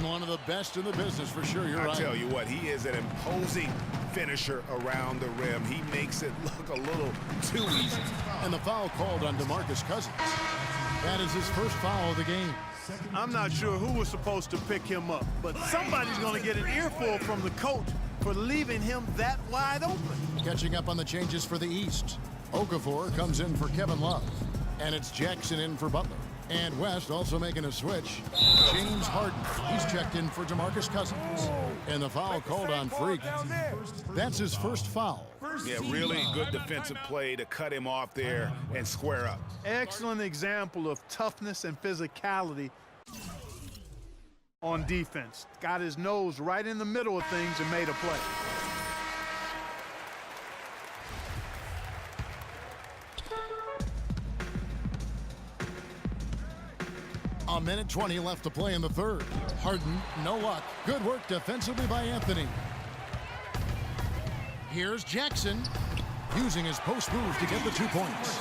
One of the best in the business for sure. You're right. I tell you what, he is an imposing finisher around the rim. He makes it look a little too easy. And the foul called on DeMarcus Cousins. That is his first foul of the game. I'm not sure who was supposed to pick him up, but somebody's going to get an earful from the coach for leaving him that wide open. Catching up on the changes for the East. Okafor comes in for Kevin Love. And it's Jackson in for Butler. And West also making a switch. James Harden. He's checked in for DeMarcus Cousins. And the foul called on Freak. That's his first foul. Yeah, really good defensive play to cut him off there and square up. Excellent example of toughness and physicality on defense. Got his nose right in the middle of things and made a play. A minute 20 left to play in the third. Harden, no luck. Good work defensively by Anthony. Here's Jackson, using his post move to get the 2 points.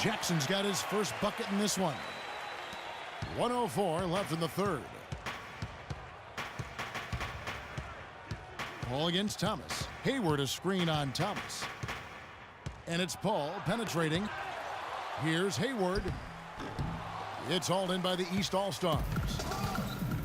Jackson's got his first bucket in this one. 1:04 left in the third. Paul against Thomas. Hayward a screen on Thomas. And it's Paul penetrating. Here's Hayward. It's hauled in by the East All-Stars.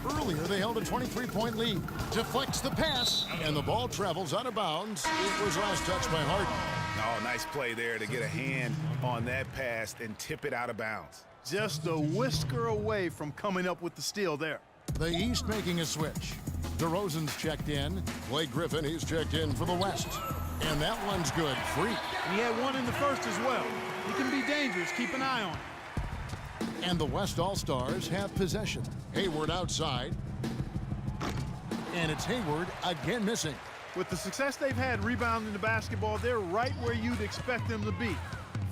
Earlier, they held a 23-point lead. Deflects the pass, and the ball travels out of bounds. It was last touched by Harden. Oh, nice play there to get a hand on that pass and tip it out of bounds. Just a whisker away from coming up with the steal there. The East making a switch. DeRozan's checked in. Blake Griffin, he's checked in for the West. And that one's good. Free. He had one in the first as well. He can be dangerous. Keep an eye on him. And the West All-Stars have possession. Hayward outside. And it's Hayward again missing. With the success they've had rebounding the basketball, they're right where you'd expect them to be.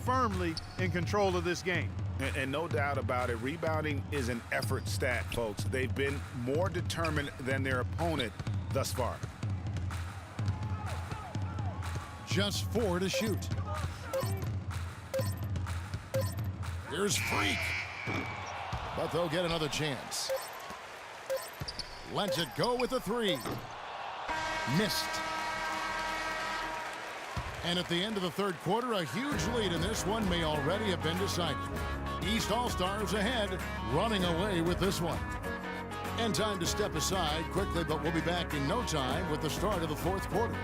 Firmly in control of this game. And no doubt about it, rebounding is an effort stat, folks. They've been more determined than their opponent thus far. Just 4 to shoot. Here's Freak. But they'll get another chance. Lets it go with a 3. Missed. And at the end of the third quarter, a huge lead in this one may already have been decided. East All-Stars ahead, running away with this one. And time to step aside quickly, but we'll be back in no time with the start of the fourth quarter.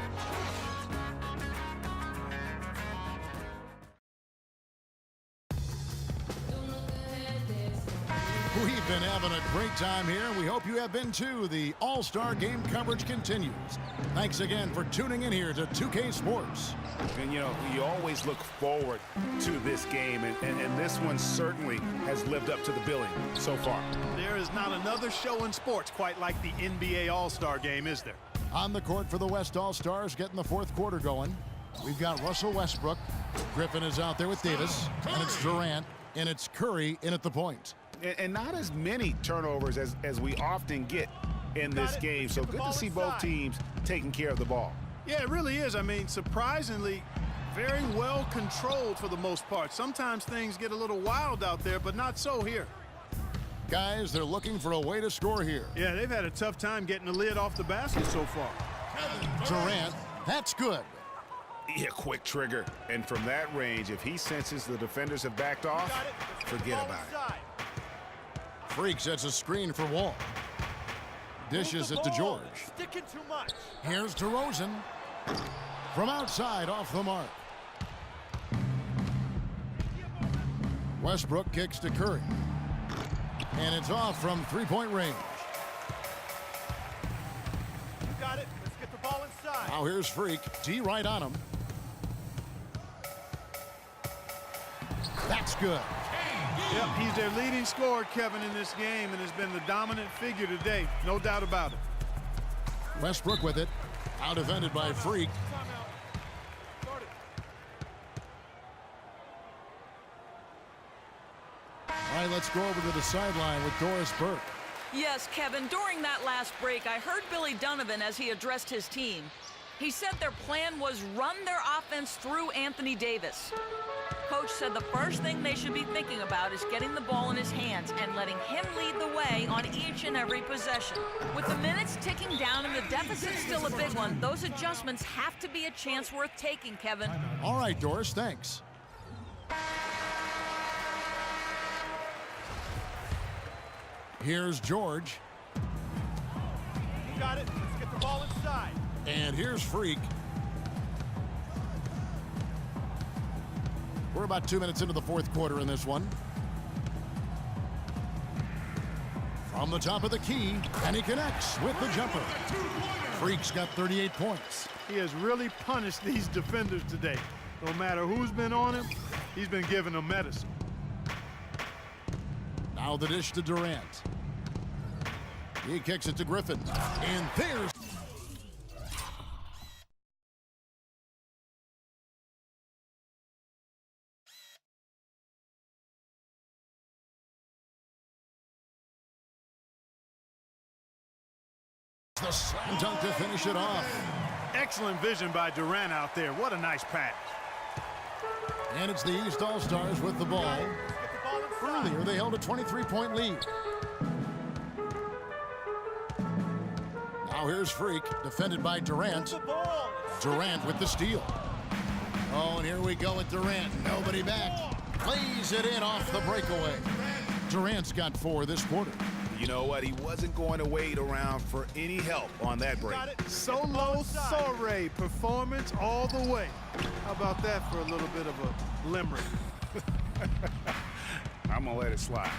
We've been having a great time here. We hope you have been too. The All-Star Game coverage continues. Thanks again for tuning in here to 2K Sports. And, you know, you always look forward to this game, and this one certainly has lived up to the billing so far. There is not another show in sports quite like the NBA All-Star Game, is there? On the court for the West All-Stars, getting the fourth quarter going. We've got Russell Westbrook. Griffin is out there with Davis. And it's Durant. And it's Curry in at the point. And not as many turnovers as we often get in this game. So good to see both teams taking care of the ball. Yeah, it really is. I mean, surprisingly, very well controlled for the most part. Sometimes things get a little wild out there, but not so here. Guys, they're looking for a way to score here. Yeah, they've had a tough time getting the lid off the basket so far. Durant, that's good. Yeah, quick trigger. And from that range, if he senses the defenders have backed off, forget about it. Freak sets a screen for Wall. Dishes it to George. Sticking too much. Here's DeRozan. From outside, off the mark. Westbrook kicks to Curry. And it's off from three-point range. You got it. Let's get the ball inside. Now here's Freak. D right on him. That's good. Yep, he's their leading scorer, Kevin, in this game, and has been the dominant figure today. No doubt about it. Westbrook with it. Out defended by Freak. All right, let's go over to the sideline with Doris Burke. Yes, Kevin, during that last break, I heard Billy Donovan as he addressed his team. He said their plan was run their offense through Anthony Davis. coach said the first thing they should be thinking about is getting the ball in his hands and letting him lead the way on each and every possession. With the minutes ticking down and the deficit still a big one, those adjustments have to be a chance worth taking, Kevin. All right, Doris, thanks. Here's George. You got it. Let's get the ball inside. And here's Freak. We're about 2 minutes into the fourth quarter in this one. From the top of the key, and he connects with the jumper. Freak's got 38 points. He has really punished these defenders today. No matter who's been on him, he's been giving them medicine. Now the dish to Durant. He kicks it to Griffin. And there's the slam dunk to finish it off. Excellent vision by Durant out there. What a nice pass. And it's the East All-Stars with the ball. Let's get the ball inside. Earlier, they held a 23-point lead. Now here's Freak, defended by Durant. The ball. Durant with the steal. Oh, and here we go with Durant. Nobody back. Plays it in off the breakaway. Durant's got 4 this quarter. You know what? He wasn't going to wait around for any help on that break. Got it. Solo soiree performance all the way. How about that for a little bit of a limerick? I'm going to let it slide.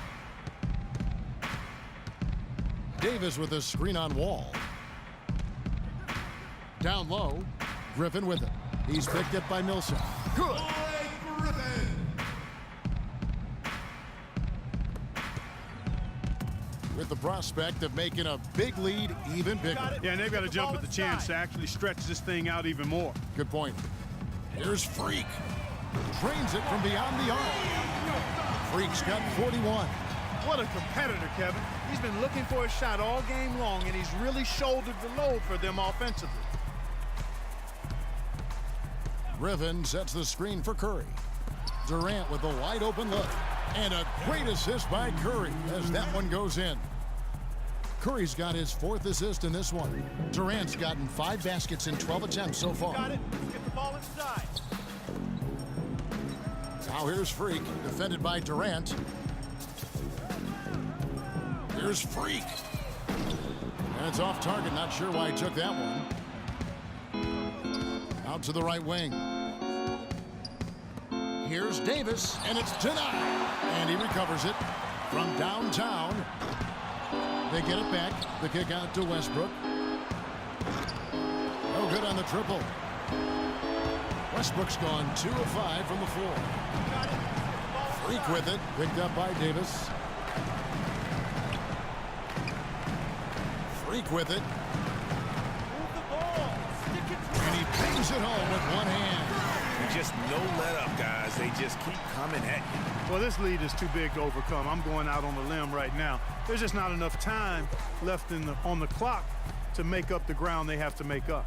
Davis with a screen on Wall. Down low, Griffin with it. He's picked up by Millsap. Good. With the prospect of making a big lead even bigger. Yeah, and they've got to jump at the chance to actually stretch this thing out even more. Good point. Here's Freak. Drains it from beyond the arc. Freak's got 41. What a competitor, Kevin. He's been looking for a shot all game long, and he's really shouldered the load for them offensively. Griffin sets the screen for Curry. Durant with a wide open look. And a great assist by Curry as that one goes in. Curry's got his 4th assist in this one. Durant's gotten 5 baskets in 12 attempts so far. Got it. Let's get the ball inside. Now here's Freak, defended by Durant. Here's Freak. And it's off target. Not sure why he took that one. Out to the right wing. Here's Davis, and it's denied. And he recovers it from downtown. They get it back. The kick out to Westbrook. No good on the triple. Westbrook's gone 2 of 5 from the floor. Got it. Let's get the ball Freak inside. with it. Picked up by Davis. Freak with it. Move the ball. Stick it to And he pings it home with one hand. Just no let up, guys. They just keep coming at you. Well, this lead is too big to overcome. I'm going out on the limb right now. There's just not enough time left on the clock to make up the ground they have to make up.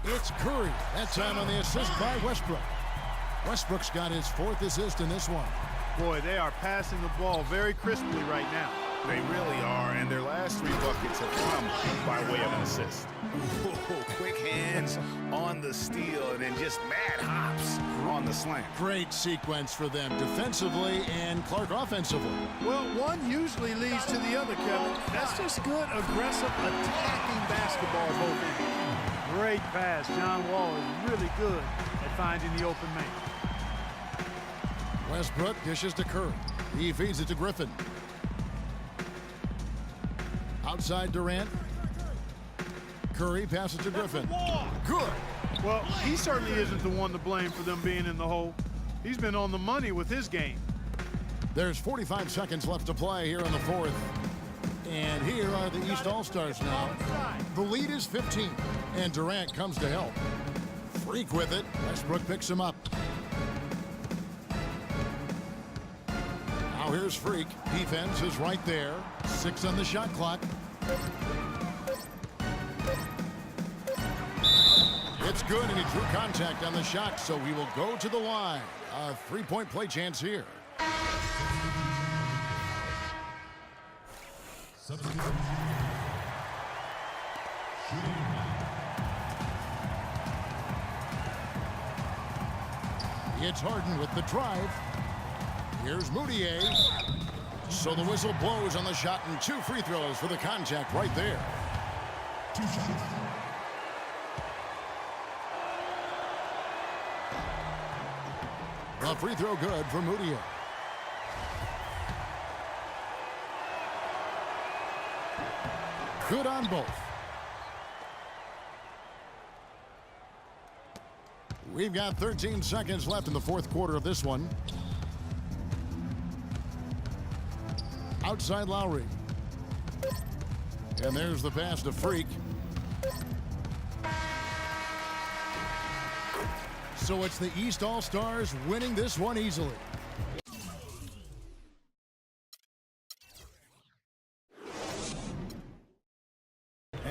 It's Curry. That time on the assist by Westbrook. Westbrook's got his 4th assist in this one. Boy, they are passing the ball very crisply right now. They really are, and their last 3 buckets have come by way of an assist. Ooh, quick hands on the steal, and then just mad hops on the slam. Great sequence for them defensively and Clark offensively. Well, one usually leads to the other, Kevin. That's just good, aggressive, attacking basketball both ends. Great pass. John Wall is really good at finding the open man. Westbrook dishes to Curry. He feeds it to Griffin. Outside Durant. Curry passes to Griffin. Good. Well, he certainly isn't the one to blame for them being in the hole. He's been on the money with his game. There's 45 seconds left to play here in the 4th. And here are the East All-Stars now. The lead is 15, and Durant comes to help. Freak with it. Westbrook picks him up. Now here's Freak. Defense is right there. 6 on the shot clock. It's good, and he drew contact on the shot, so he will go to the line. A three-point play chance here. It's Harden with the drive. Here's Moutier. So the whistle blows on the shot and 2 free throws for the contact right there. 2 shots. The free throw good for Moutier. Good on both. We've got 13 seconds left in the fourth quarter of this one. Outside Lowry. And there's the pass to Freak. So it's the East All-Stars winning this one easily.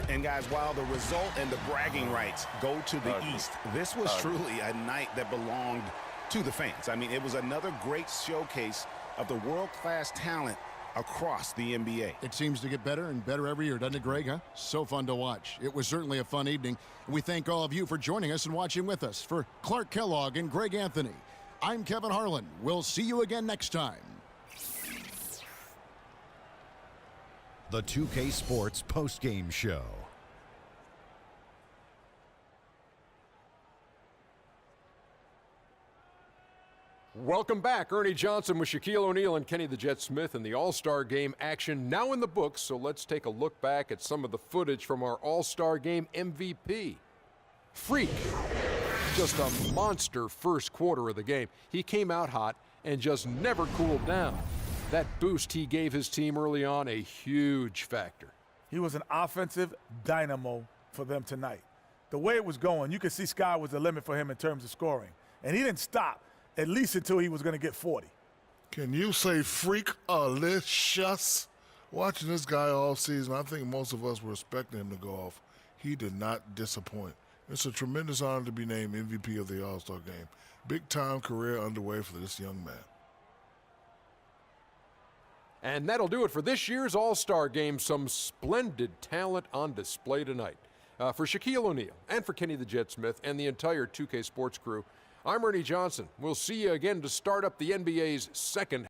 And guys, while the result and the bragging rights go to the East, this was truly a night that belonged to the fans. I mean, it was another great showcase of the world-class talent across the NBA. It seems to get better and better every year, doesn't it, Greg? Huh? So fun to watch. It was certainly a fun evening. We thank all of you for joining us and watching with us. For Clark Kellogg and Greg Anthony, I'm Kevin Harlan. We'll see you again next time. The 2K Sports postgame show. Welcome back. Ernie Johnson with Shaquille O'Neal and Kenny the Jet Smith in the All-Star Game action now in the books. So let's take a look back at some of the footage from our All-Star Game MVP. Freak, just a monster first quarter of the game. He came out hot and just never cooled down. That boost he gave his team early on, a huge factor. He was an offensive dynamo for them tonight. The way it was going, you could see sky was the limit for him in terms of scoring. And he didn't stop, at least until he was going to get 40. Can you say freak-alicious? Watching this guy all season, I think most of us were expecting him to go off. He did not disappoint. It's a tremendous honor to be named MVP of the All-Star Game. Big-time career underway for this young man. And that'll do it for this year's All-Star Game. Some splendid talent on display tonight. For Shaquille O'Neal and for Kenny the Jet Smith and the entire 2K Sports crew, I'm Ernie Johnson. We'll see you again to start up the NBA's second